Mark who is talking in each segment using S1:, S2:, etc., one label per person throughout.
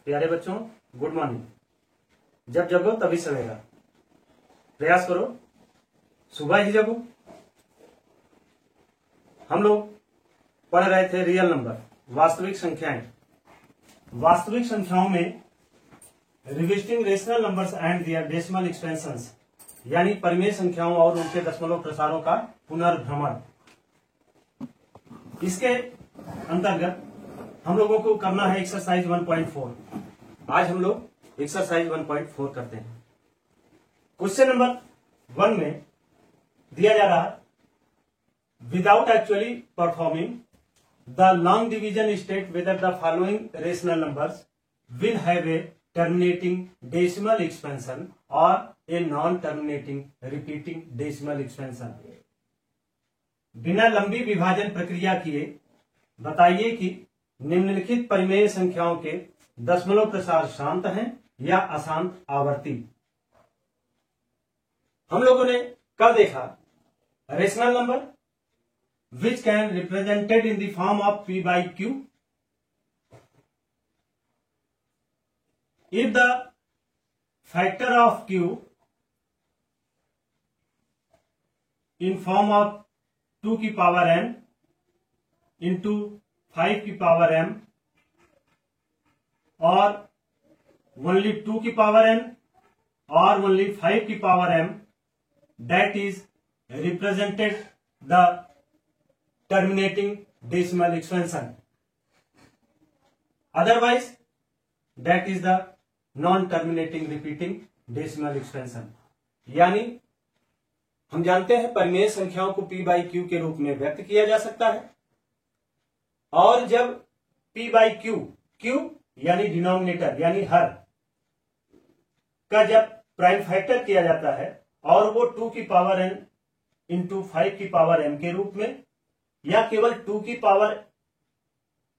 S1: प्यारे बच्चों, good morning. जब जगो तभी सवेरा। प्रयास करो, सुबह ही जगो। हम लोग पढ़ रहे थे रियल नंबर, वास्तविक संख्याएं। वास्तविक संख्याओं में revisiting rational numbers and their decimal expansions, यानी परिमेय संख्याओं और उनके दशमलव प्रसारों का पुनर्भ्रमण। इसके अंतर्गत हम लोगों को करना है एक्सरसाइज 1.4। आज हम लोग एक्सरसाइज 1.4 करते हैं। क्वेश्चन नंबर 1 में दिया जा रहा है, without actually performing the long division state whether the following rational numbers will have a terminating decimal expansion और a non terminating repeating decimal expansion. बिना लंबी विभाजन प्रक्रिया किए बताइए कि निम्नलिखित परिमेय संख्याओं के दशमलव प्रसार शांत हैं या अशांत आवर्ती। हम लोगों ने कल देखा rational number which can represented in the form of p by q if the factor of q in form of 2 की पावर n इंटू 5 की पावर m और ओनली 2 की पावर n और ओनली 5 की power m, that is represented the terminating decimal expansion. Otherwise that is the non-terminating repeating decimal expansion. यानी हम जानते हैं परिमेय संख्याओं को p by q के रूप में व्यक्त किया जा सकता है, और जब p by q, q यानी डिनोमिनेटर यानी हर का जब प्राइम फैक्टर किया जाता है और वो 2 की पावर n इंटू 5 की पावर m के रूप में, या केवल 2 की पावर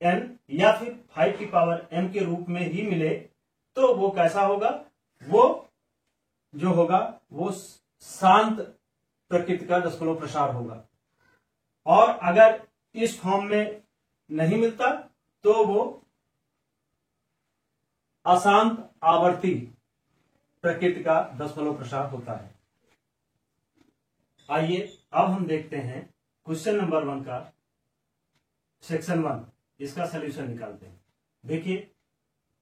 S1: n या फिर 5 की पावर m के रूप में ही मिले, तो वो कैसा होगा? वो जो होगा वो शांत प्रकृति का दशमलव प्रसार होगा। और अगर इस फॉर्म में नहीं मिलता तो वो अशांत आवर्ती प्रकृति का दशमलव प्रसार होता है। आइए अब हम देखते हैं क्वेश्चन नंबर 1 का सेक्शन 1, इसका सलूशन निकालते हैं। देखिए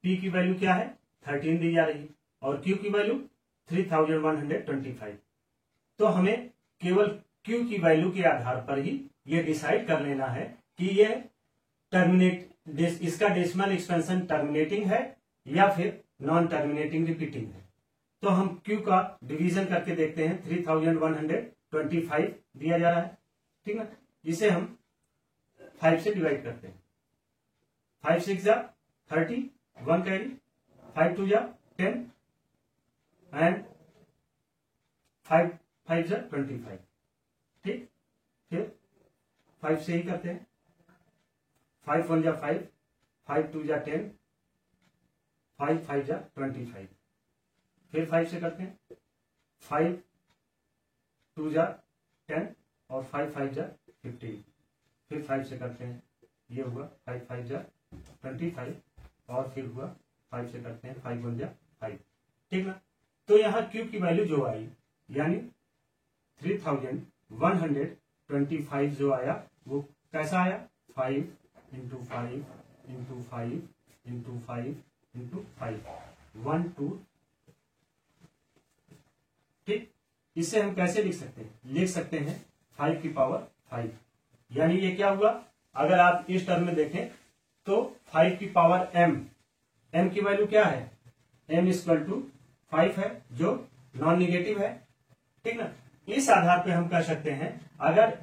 S1: p की वैल्यू क्या है, 13 दी जा रही है और q की वैल्यू 3125। तो हमें केवल q की वैल्यू के आधार पर ही ये डिसाइड कर लेना है कि ये इसका डेसिमल एक्सपेंशन टर्मिनेटिंग है या फिर नॉन टर्मिनेटिंग रिपीटिंग है। तो हम q का डिवीजन करके देखते हैं। 3125 दिया जा रहा है, ठीक है। इसे हम 5 से डिवाइड करते हैं। 5 6 जा 30, 1 कैरी, 5 2 जा 10 एंड 5 5 जा 25, ठीक। फिर 5 से ही करते हैं। 5 1 जा 5, 5 2 जा 10, 5 5 जा 25। फिर 5 से करते हैं। 5 2 जा 10 और 5 5 जा 15। फिर 5 से करते हैं, ये हुआ 5 5 जा 25 और फिर हुआ 5 से करते हैं 5 1 जा 5, ठीक ना। तो यहाँ q की वैल्यू जो आई यानी 3125 जो आया वो कैसा आया? 5 इंटू 5 इंटू 5 इंटू 5 इंटू 5, 1 2, ठीक। इसे हम कैसे लिख सकते हैं? लिख सकते हैं 5 की पावर 5, यानी ये क्या हुआ? अगर आप इस टर्म में देखें तो 5 की पावर m, m की वैल्यू क्या है? m इक्वल टू 5 है जो नॉन निगेटिव है, ठीक ना। इस आधार पे हम कह सकते हैं अगर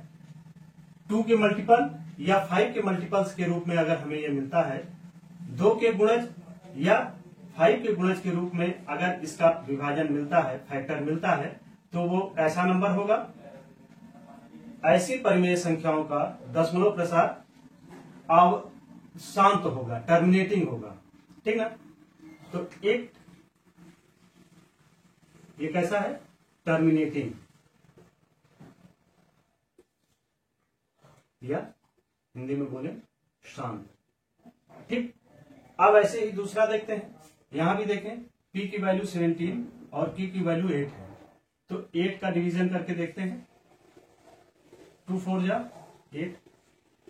S1: 2 के मल्टीपल या 5 के मल्टीपल्स के रूप में अगर हमें ये मिलता है, 2 के गुणज या 5 के गुणज के रूप में अगर इसका विभाजन मिलता है, फैक्टर मिलता है, तो वो ऐसा नंबर होगा। ऐसी परिमेय संख्याओं का दशमलव प्रसार अब शांत होगा, टर्मिनेटिंग होगा, ठीक ना। तो एक ये कैसा है? टर्मिनेटिंग, या हिंदी में बोले शांत, ठीक। अब ऐसे ही दूसरा देखते हैं, यहां भी देखें p की वैल्यू 17 और q की वैल्यू 8 है, तो 8 का डिवीजन करके देखते हैं। 2 4 जा 8,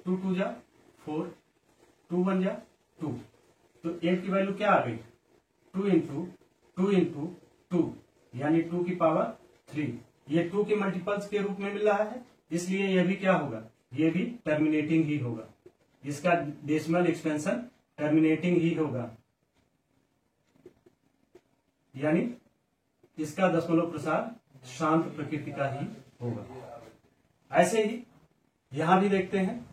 S1: 2 2 जा 4, 2 1 जा 2, तो 8 की वैल्यू क्या आ गई 2 इंटू 2 इंटू 2 यानी 2 की पावर 3। ये 2 के मल्टीपल्स के रूप में मिल रहा है, इसलिए यह भी क्या होगा, ये भी टर्मिनेटिंग ही होगा, इसका डेसिमल एक्सपेंशन टर्मिनेटिंग ही होगा, यानी इसका दशमलव प्रसार शांत प्रकृति का ही होगा। ऐसे ही यहां भी देखते हैं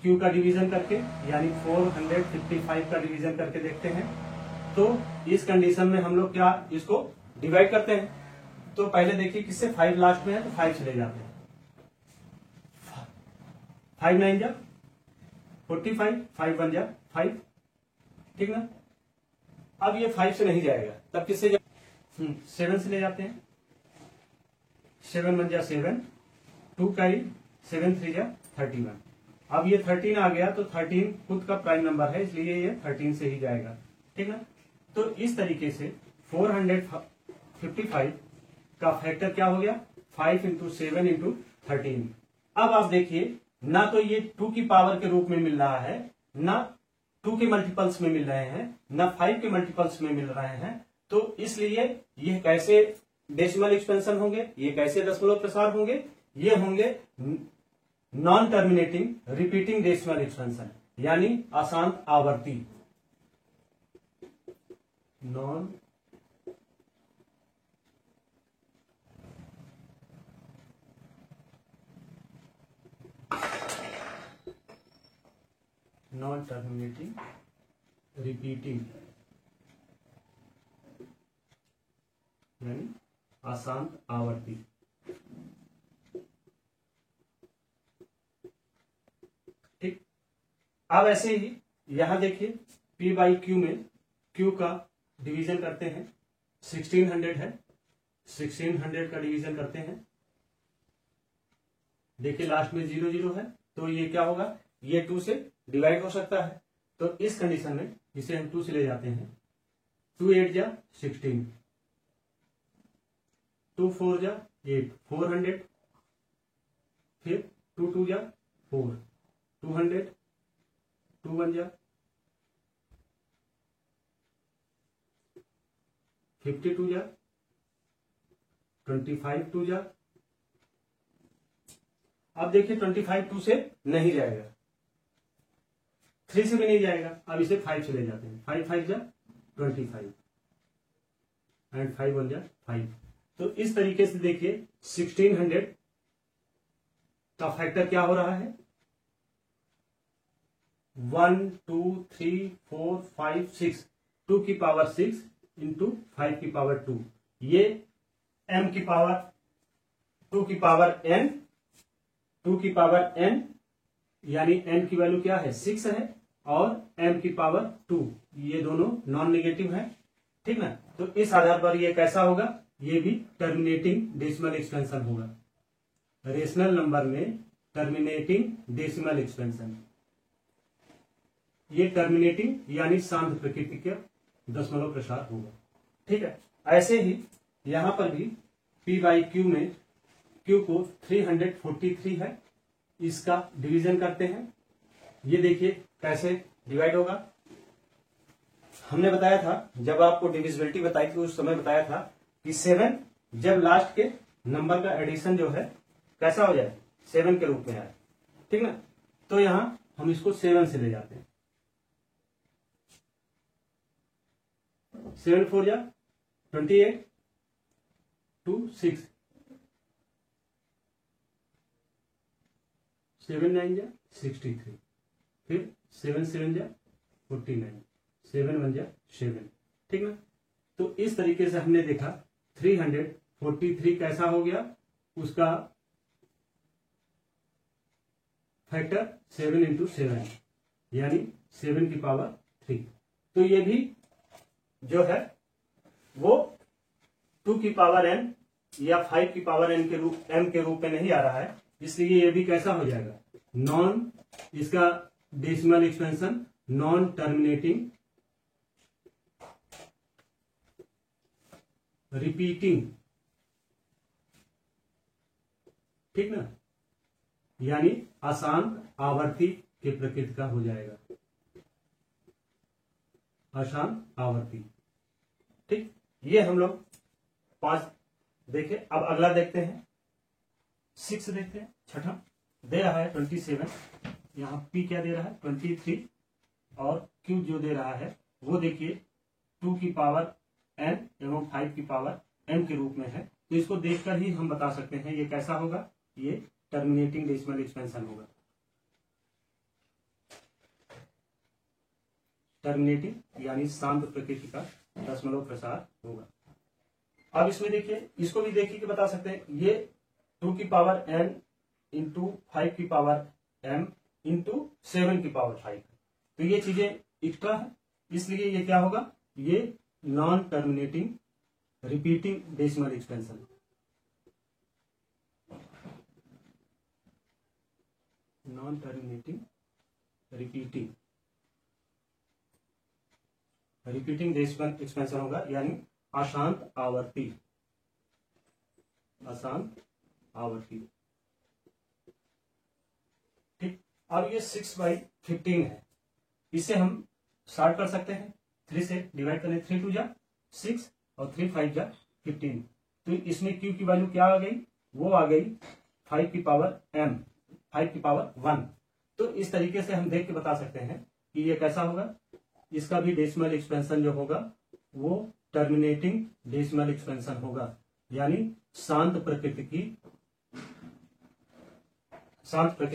S1: Q का डिवीजन करके, यानी 455 का डिवीजन करके देखते हैं। तो इस कंडीशन में हम लोग क्या इसको डिवाइड करते हैं, तो पहले देखिए किससे 5 लास्ट में है तो 5 चले जाते हैं। 5 9 जा 45, 5 1 जा 5, ठीक ना। अब ये 5 से नहीं जाएगा, तब किससे 7 से ले जाते हैं। 7 1 जा 7, 2 कैरी 7 3 जा 31। अब ये 13 आ गया तो 13 खुद का प्राइम नंबर है, इसलिए ये 13 से ही जाएगा, ठीक ना। तो इस तरीके से 455 का फैक्टर क्या हो गया 5 इंटू 7 इंटू 13। अब आप देखिए ना तो ये 2 की पावर के रूप में मिल रहा है, ना 2 के मल्टीपल्स में मिल रहे हैं, ना 5 के मल्टीपल्स में मिल रहे हैं, तो इसलिए ये कैसे डेसिमल एक्सपेंशन होंगे, ये कैसे दशमलव प्रसार होंगे, ये होंगे non terminating repeating decimal expansion, यानी अशांत आवर्ती। नॉन टर्मिनेटिंग रिपीटिंग यानी अशांत आवर्ती। ठीक, अब ऐसे ही यहां देखिए P बाई Q में Q का डिवीजन करते हैं, 1600 है, 1600 का डिवीजन करते हैं। देखिए लास्ट में 0 0 है, तो ये क्या होगा, ये 2 से डिवाइड हो सकता है, तो इस कंडीशन में इसे हम 2 से ले जाते हैं। 2 8 जा 16, 2 4 जा 8, 400, फिर 2 2 जा 4, 200, 2 1 जा 52 जा 25 2 जा। अब देखिए 25 2 से नहीं जाएगा, 3 से भी नहीं जाएगा, अब इसे 5 से ले जाते हैं। 5 5 जा 25 एंड 5 1 जा 5। तो इस तरीके से देखिए 1600 का फैक्टर क्या हो रहा है 1 2 3 4 5 6, 2 की पावर 6 इंटू 5 की पावर 2, ये m की पावर 2 की पावर n, 2 की पावर n यानी n की वैल्यू क्या है 6 है, और m की पावर 2, ये दोनों नॉन नेगेटिव है, ठीक ना। तो इस आधार पर ये कैसा होगा, ये भी टर्मिनेटिंग डेसिमल एक्सपेंशन होगा। रेशनल नंबर में टर्मिनेटिंग डेसिमल एक्सपेंशन, ये टर्मिनेटिंग यानी शांत प्रकृति का दशमलव प्रसार होगा, ठीक है। ऐसे ही यहां पर भी P बाई Q में Q को 343 है, इसका डिवीजन करते हैं। ये देखिए कैसे डिवाइड होगा। हमने बताया था, जब आपको डिविजिबिलिटी बताई थी उस समय बताया था कि 7 जब लास्ट के नंबर का एडिशन जो है कैसा हो जाए 7 के रूप में आए, ठीक ना। तो यहां हम इसको 7 से ले जाते हैं। 7 4 जा 28, 2 6, 7 9 जा 63, फिर 7 7 जा 49, 7 1 जा 7, ठीक ना। तो इस तरीके से हमने देखा 343 कैसा हो गया, उसका फैक्टर 7 इंटू 7 यानी 7 की पावर 3। तो ये भी जो है वो 2 की पावर n या 5 की पावर n के रूप m के रूप में नहीं आ रहा है, इसलिए ये भी कैसा हो जाएगा नॉन, इसका decimal expansion non terminating repeating, ठीक ना, यानी अशांत आवर्ती के प्रकृति का हो जाएगा, अशांत आवर्ती। ठीक, ये हम लोग 5 देखे। अब अगला देखते हैं 6 देखते हैं। छठा दे रहा है 27, यहाँ P क्या दे रहा है 23 और Q जो दे रहा है वो देखिए 2 की पावर n एवं 5 की पावर m के रूप में है। तो इसको देखकर ही हम बता सकते हैं ये कैसा होगा, ये टर्मिनेटिंग डेसिमल एक्सपेंशन होगा, टर्मिनेटिंग यानी शांत प्रकृति का दशमलव प्रसार होगा। अब इसमें देखिए, इसको भी देखिए कि बता सकते हैं, ये 2 की पावर n इंटू 5 की पावर m इंटू 7 की पावर 5, तो ये चीजें एक्स्ट्रा है, इसलिए ये क्या होगा, ये non terminating repeating decimal expansion, non terminating repeating decimal expansion होगा, यानी अशांत आवर्ती, अशांत आवर्ती। ठीक, अब ये 6/15 है, इसे हम शॉर्ट कर सकते हैं, 3 से डिवाइड करें, 3 2 जा 6 और 3 5 जा 15, तो इसमें Q की वैल्यू क्या आ गई, वो आ गई 5 की पावर m, 5 की पावर 1। तो इस तरीके से हम देख के बता सकते हैं कि ये कैसा होगा, इसका भी डेसिमल एक्सपेंशन जो होगा वो टर्मिनेटिंग डेसिमल एक्सपेंशन होगा, यानी शांत प्रकृति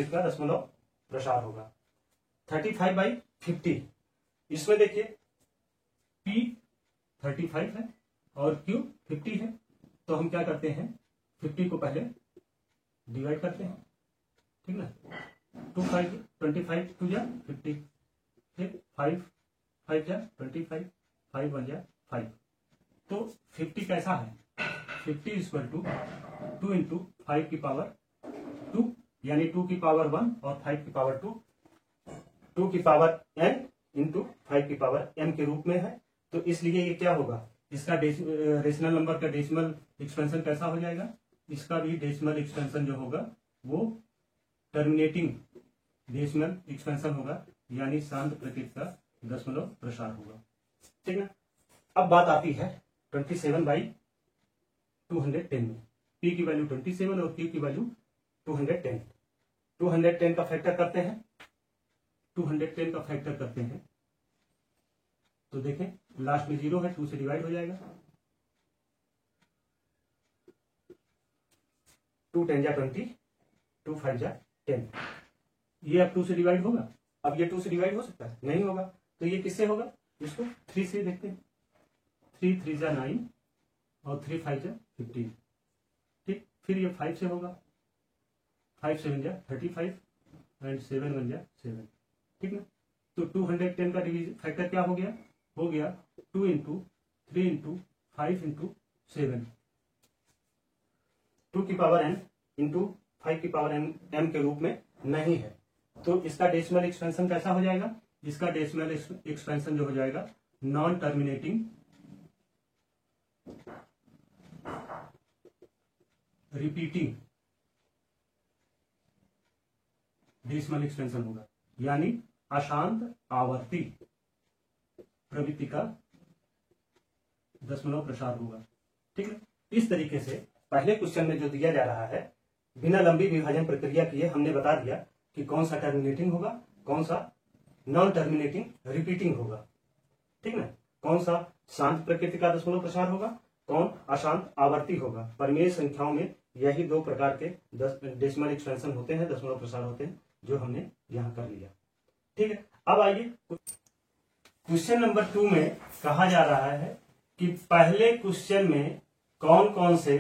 S1: का दशमलव प्रसार होगा। 35/50, इसमें देखिए P 35 है और Q 50 है, तो हम क्या करते हैं, 50 को पहले डिवाइड करते हैं, ठीक ना, 25 2 जा 50, फिर 5 5 जा 25, 5 1 जा 5, तो 50 कैसा है, 50 इक्वल टू 2 इंटू 5 की पावर 2, यानी 2 की पावर 1 और 5 की पावर 2, 2 की पावर n इंटू 5 की पावर m के रूप में है। तो इसलिए ये क्या होगा, इसका रेशनल नंबर का डेसिमल एक्सपेंशन कैसा हो जाएगा, इसका भी डेसिमल एक्सपेंशन जो होगा वो टर्मिनेटिंग डेसिमल एक्सपेंशन होगा, यानी शांत प्रकृति का दशमलव प्रसार होगा, ठीक ना। अब बात आती है 27/210 में, P की वैल्यू 27 और Q की वैल्यू 210, 210 का फैक्टर करते हैं, 210 का फैक्टर करते हैं तो देखें लास्ट में 0 है, 2 से डिवाइड हो जाएगा, 2 10 जा 20, 2 5 जा 10, ये अब 2 से डिवाइड होगा, अब ये 2 से डिवाइड हो सकता है, नहीं होगा, तो ये किससे होगा, इसको 3 से देखते हैं, 3 3 जा 9 और 3 5 जा 15, ठीक, फिर ये 5 से होगा, 5 7 जा 35 एंड 7 1 जा 7, ठीक ना। तो 210 का डिवीजन फैक्टर क्या हो गया 2 इंटू 3 इंटू 5 इंटू 7, 2 की पावर n इंटू 5 की पावर m के रूप में नहीं है, तो इसका डेसिमल एक्सपेंशन कैसा हो जाएगा, इसका डेसिमल एक्सपेंशन जो हो जाएगा non terminating repeating decimal expansion होगा, यानी अशांत आवर्ती प्रवृत्ति का दशमलव प्रसार होगा, ठीक है। इस तरीके से पहले क्वेश्चन में जो दिया जा रहा है, बिना लंबी विभाजन प्रक्रिया किए हमने बता दिया कि कौन सा टर्मिनेटिंग होगा, कौन सा नॉन टर्मिनेटिंग रिपीटिंग होगा, ठीक ना, कौन सा शांत प्रकृति का दशमलव प्रसार होगा, कौन अशांत आवर्ती होगा। परिमेय संख्याओं में यही 2 प्रकार के डेसिमल एक्सपेंशन होते हैं, दशमलव प्रसार होते हैं, जो हमने यहाँ कर लिया, ठीक है। अब आइए क्वेश्चन नंबर 2 में कहा जा रहा है कि पहले क्वेश्चन में कौन कौन से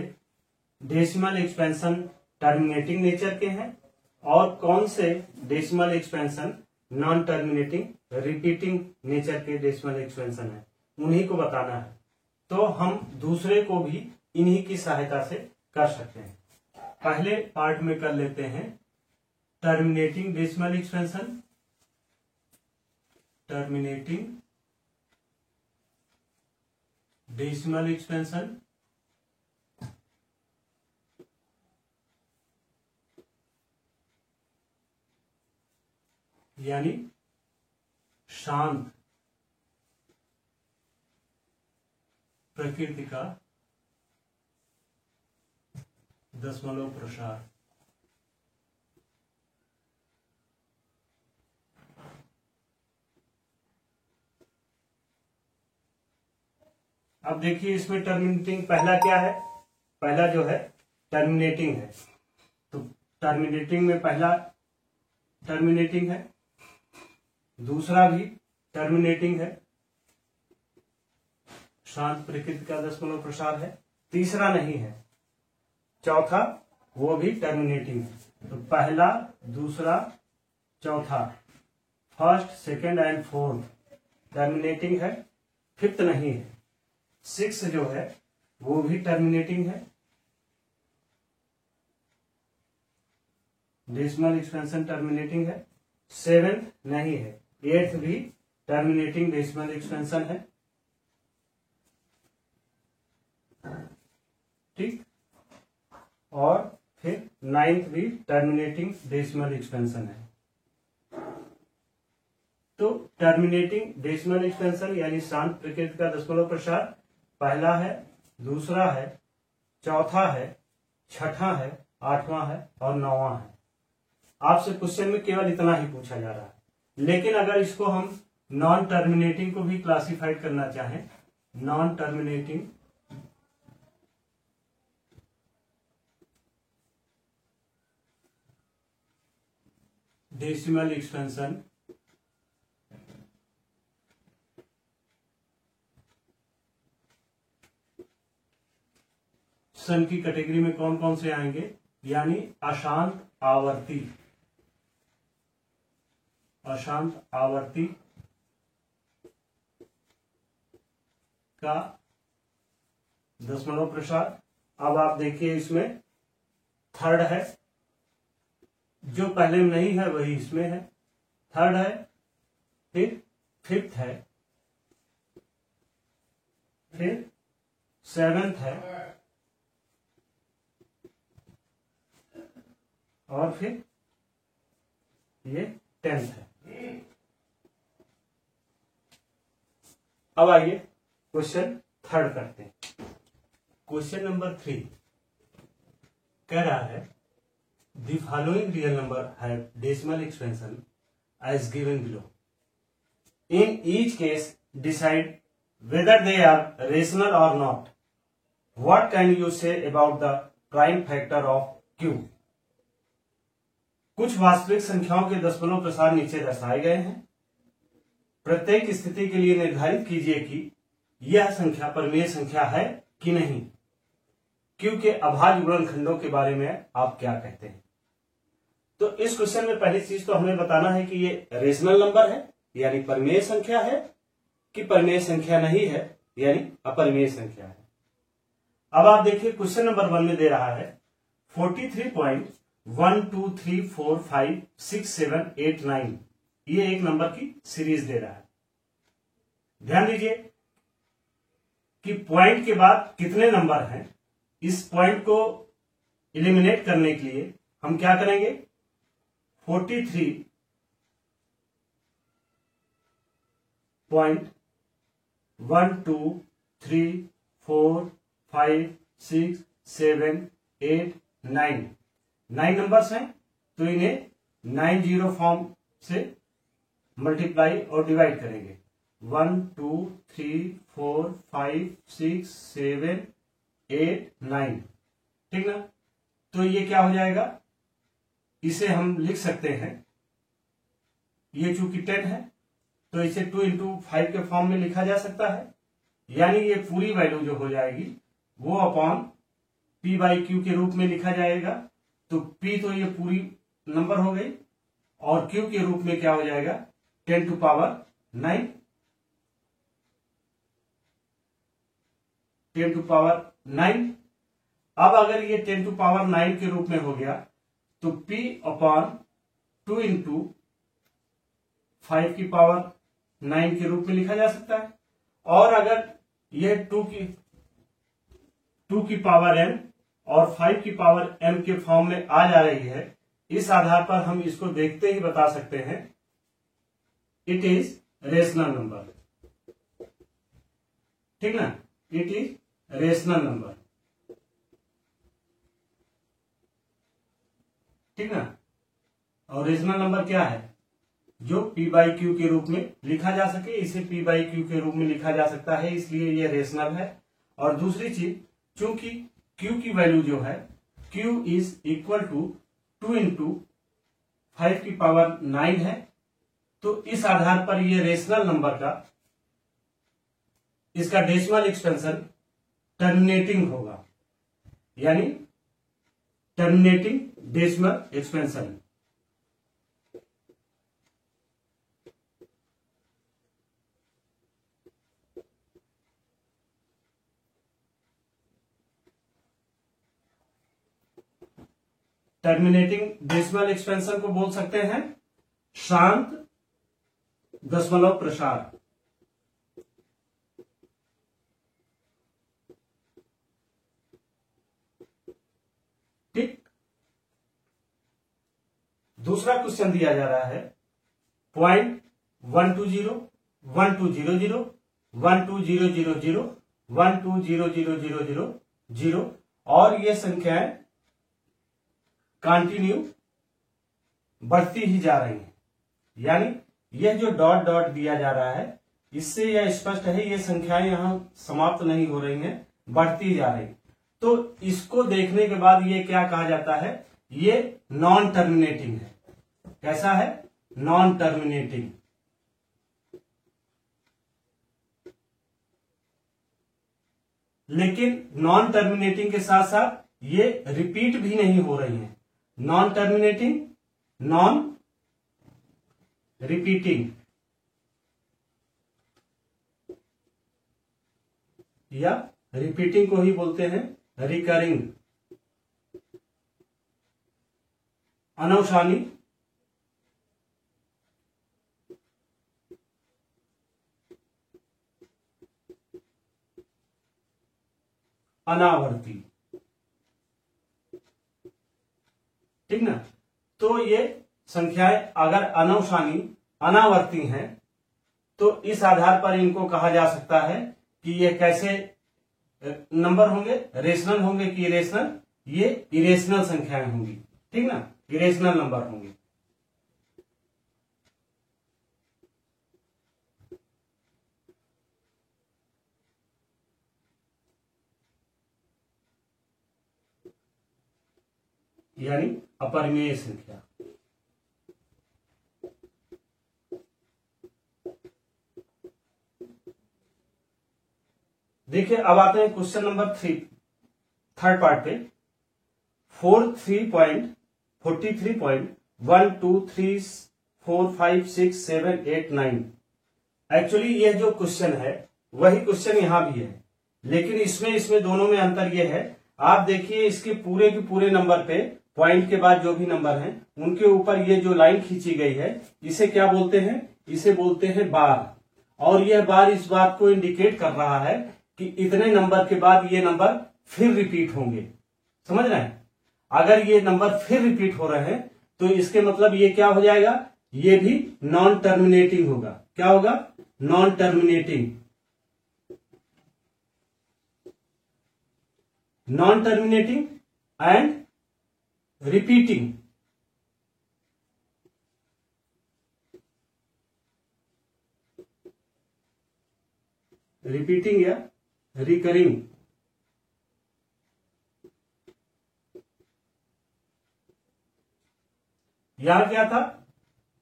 S1: डेसिमल एक्सपेंशन टर्मिनेटिंग नेचर के हैं और कौन से decimal expansion non terminating repeating nature के डेसिमल एक्सपेंशन है, उन्हीं को बताना है। तो हम दूसरे को भी इन्हीं की सहायता से कर सकते हैं। पहले पार्ट में कर लेते हैं terminating decimal expansion, terminating decimal expansion यानी शांत प्रकृति का दशमलव प्रसार। अब देखिए इसमें टर्मिनेटिंग पहला क्या है, पहला जो है टर्मिनेटिंग है, तो टर्मिनेटिंग में पहला टर्मिनेटिंग है, दूसरा भी टर्मिनेटिंग है, शांत प्रकृति का दशमलव प्रसार है, तीसरा नहीं है, चौथा वो भी टर्मिनेटिंग है। तो पहला, दूसरा, चौथा, first, second and fourth terminating है, फिफ्थ नहीं है, सिक्स जो है वो भी टर्मिनेटिंग है, डेसिमल एक्सपेंशन टर्मिनेटिंग है, सेवेंथ नहीं है, एट्थ भी टर्मिनेटिंग डेसिमल एक्सपेंशन है, ठीक, और फिर नाइन्थ भी टर्मिनेटिंग डेसिमल एक्सपेंशन है। तो टर्मिनेटिंग डेसिमल एक्सपेंशन यानी शांत प्रकृति का दशमलव प्रसार पहला है, दूसरा है, चौथा है, छठा है, आठवां है और नौवां है। आपसे क्वेश्चन में केवल इतना ही पूछा जा रहा है, लेकिन अगर इसको हम नॉन टर्मिनेटिंग को भी क्लासिफाइड करना चाहें, नॉन टर्मिनेटिंग डेसिमल एक्सपेंशन सन की कैटेगरी में कौन कौन से आएंगे, यानी अशांत आवर्ती, अशांत आवर्ती का दशमलव प्रसार। अब आप देखिए इसमें थर्ड है, जो पहले में नहीं है वही इसमें है, थर्ड है, फिर फिफ्थ है, फिर सेवेंथ है और फिर ये टेंथ है। अब आइए क्वेश्चन थर्ड करते हैं। क्वेश्चन नंबर 3 कह रहा है the following real number have decimal expansion as given below. In each case decide whether they are rational or not. What can you say about the prime factor of Q? कुछ वास्तविक संख्याओं के दशमलव प्रसार नीचे दर्शाए गए हैं। प्रत्येक स्थिति के लिए निर्धारित कीजिए कि यह संख्या परिमेय संख्या है कि नहीं। Q के अभाज्य गुणनखंडों के बारे में आप क्या कहते हैं? तो इस क्वेश्चन में पहली चीज तो हमें बताना है कि ये रेशनल नंबर है यानी परिमेय संख्या है कि परिमेय संख्या नहीं है यानी अपरिमेय संख्या है। अब आप देखिए क्वेश्चन नंबर 1 में दे रहा है 43.123456789, ये एक नंबर की सीरीज दे रहा है। ध्यान दीजिए कि पॉइंट के बाद कितने नंबर हैं, इस पॉइंट को एलिमिनेट करने के लिए हम क्या करेंगे, 43.123456789 9 नंबर्स हैं, तो इन्हें 90 फॉर्म से मल्टीप्लाई और डिवाइड करेंगे। 1 2 3 4 5 6 7 8 9, ठीक ना। तो ये क्या हो जाएगा, इसे हम लिख सकते हैं, ये चूंकि 10 है तो इसे 2 into 5 के फॉर्म में लिखा जा सकता है, यानी ये पूरी वैल्यू जो हो जाएगी वो अपॉन P by Q के रूप में लिखा जाएगा। तो P तो ये पूरी नंबर हो गई और Q के रूप में क्या हो जाएगा 10 to power 9, 10 to power 9। अब अगर ये 10 to power 9 के रूप में हो गया तो P अपॉन 2 into 5 की पावर 9 के रूप में लिखा जा सकता है। और अगर यह 2 की पावर m और 5 की पावर m के फॉर्म में आ जा रही है, इस आधार पर हम इसको देखते ही बता सकते हैं इट इज रेशनल नंबर। ठीक ना, इट इज रेशनल नंबर। ठीक ना, और रेशनल नंबर क्या है? जो p बाई क्यू के रूप में लिखा जा सके, इसे p बाई क्यू के रूप में लिखा जा सकता है, इसलिए यह रेशनल है। और दूसरी चीज, चूंकि q की वैल्यू जो है q is equal to 2 into 5 की पावर 9 है, तो इस आधार पर यह रेशनल नंबर का इसका डेसिमल एक्सपेंशन टर्मिनेटिंग होगा, यानी terminating decimal expansion. Terminating decimal expansion को बोल सकते हैं शांत दशमलव प्रसार। ठीक, दूसरा क्वेश्चन दिया जा रहा है 0.120 1200 12000 1200000 और ये संख्याएं कंटिन्यू बढ़ती ही जा रही हैं, यानी यह जो डॉट डॉट दिया जा रहा है, इससे यह स्पष्ट है ये संख्याएं यहां समाप्त नहीं हो रही हैं, बढ़ती जा रही। तो इसको देखने के बाद ये क्या कहा जाता है? ये नॉन टर्मिनेटिंग है। कैसा है? Non terminating. लेकिन नॉन टर्मिनेटिंग के साथ साथ ये रिपीट भी नहीं हो रही हैं। नॉन टर्मिनेटिंग, नॉन रिपीटिंग, या रिपीटिंग को ही बोलते हैं रिकरिंग। अनौशानी, अनावर्ती। ठीक ना, तो ये संख्याएं अगर अनौशानी अनावर्ती हैं, तो इस आधार पर इनको कहा जा सकता है कि ये कैसे नंबर होंगे, रेशनल होंगे कि इरेशनल? ये इरेशनल संख्याएं होंगी। ठीक ना, इरेशनल नंबर होंगे। यानी अपरिमेय संख्या। देखिए, अब आते हैं क्वेश्चन नंबर 3, थर्ड पार्ट पे। 43.123.45678 एक्चुअली ये जो क्वेश्चन है वही क्वेश्चन यहां भी है, लेकिन इसमें दोनों में अंतर ये है। आप देखिए, इसके पूरे के पूरे नंबर पे पॉइंट के बाद जो भी नंबर हैं उनके ऊपर ये जो लाइन खींची गई है, इसे क्या बोलते हैं? इसे बोलते हैं बार। और यह बार इस बात को इंडिकेट कर रहा है कि इतने नंबर के बाद ये नंबर फिर रिपीट होंगे। समझ रहे हैं? अगर ये नंबर फिर रिपीट हो रहे हैं तो इसके मतलब ये क्या हो जाएगा? ये भी नॉन टर्मिनेटिंग होगा। क्या होगा? Non terminating. Non terminating and repeating. Repeating या रिकरिंग। यहां क्या था?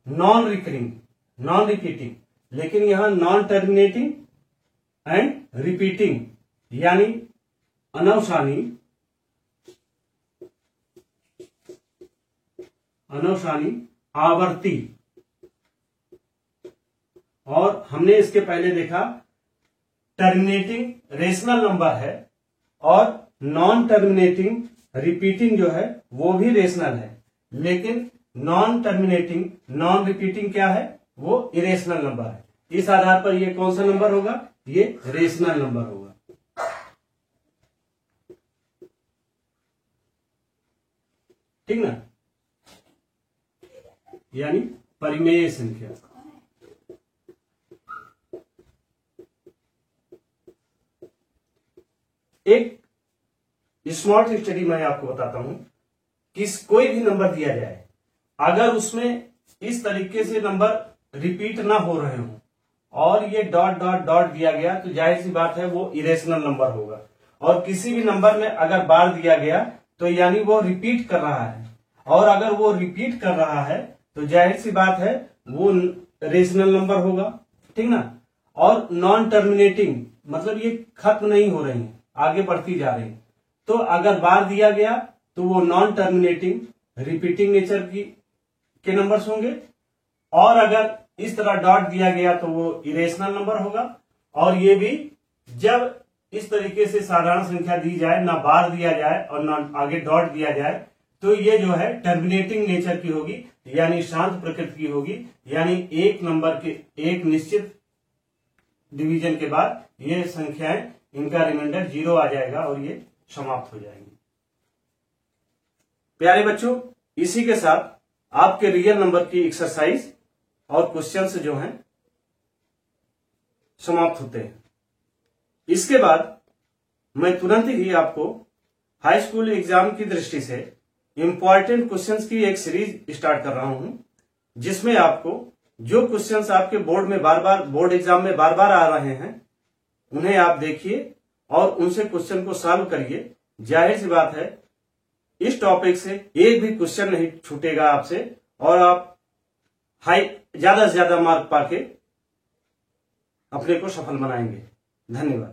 S1: नॉन रिकरिंग, नॉन रिपीटिंग, लेकिन यहां नॉन टर्मिनेटिंग एंड रिपीटिंग, यानी अनौशानी, आवर्ती। और हमने इसके पहले देखा टर्मिनेटिंग रेशनल नंबर है और नॉन टर्मिनेटिंग रिपीटिंग जो है वो भी रेशनल है, लेकिन नॉन टर्मिनेटिंग नॉन रिपीटिंग क्या है? वो इरेशनल नंबर है। इस आधार पर ये कौन सा नंबर होगा, ये रेशनल नंबर होगा। ठीक ना, यानी परिमेय संख्या। एक स्मॉल स्टडी मैं आपको बताता हूं कि कोई भी नंबर दिया जाए, अगर उसमें इस तरीके से नंबर रिपीट ना हो रहे हो और ये डॉट डॉट डॉट दिया गया, तो जाहिर सी बात है वो इरेशनल नंबर होगा। और किसी भी नंबर में अगर बार दिया गया तो यानी वो रिपीट कर रहा है, और अगर वो रिपीट कर रहा है तो जाहिर सी बात है वो रेशनल नंबर होगा। ठीक ना। और नॉन टर्मिनेटिंग मतलब ये खत्म नहीं हो रही है, आगे बढ़ती जा रही है, तो अगर बार दिया गया तो वो नॉन टर्मिनेटिंग रिपीटिंग नेचर के नंबर्स होंगे, और अगर इस तरह डॉट दिया गया तो वो इरेशनल नंबर होगा। और ये भी जब इस तरीके से साधारण संख्या दी जाए, ना बार दिया जाए और ना आगे डॉट दिया जाए, तो ये जो है टर्मिनेटिंग नेचर की होगी, यानी शांत प्रकृति की होगी, यानी एक नंबर के एक निश्चित डिवीजन के बाद ये संख्याएं, इनका रिमाइंडर 0 आ जाएगा और ये समाप्त हो जाएंगी। प्यारे बच्चों, इसी के साथ आपके रियल नंबर की एक्सरसाइज और क्वेश्चंस जो हैं समाप्त होते हैं। इसके बाद मैं तुरंत ही आपको हाई स्कूल एग्जाम की दृष्टि से इंपॉर्टेंट क्वेश्चंस की एक सीरीज स्टार्ट कर रहा हूं, जिसमें आपको जो क्वेश्चंस आपके बोर्ड एग्जाम में बार बार आ रहे हैं उन्हें आप देखिए और उनसे क्वेश्चन को सॉल्व करिए। जाहिर सी बात है इस टॉपिक से एक भी क्वेश्चन नहीं छूटेगा आपसे, और आप ज्यादा से ज्यादा मार्क पाके अपने को सफल बनाएंगे। धन्यवाद।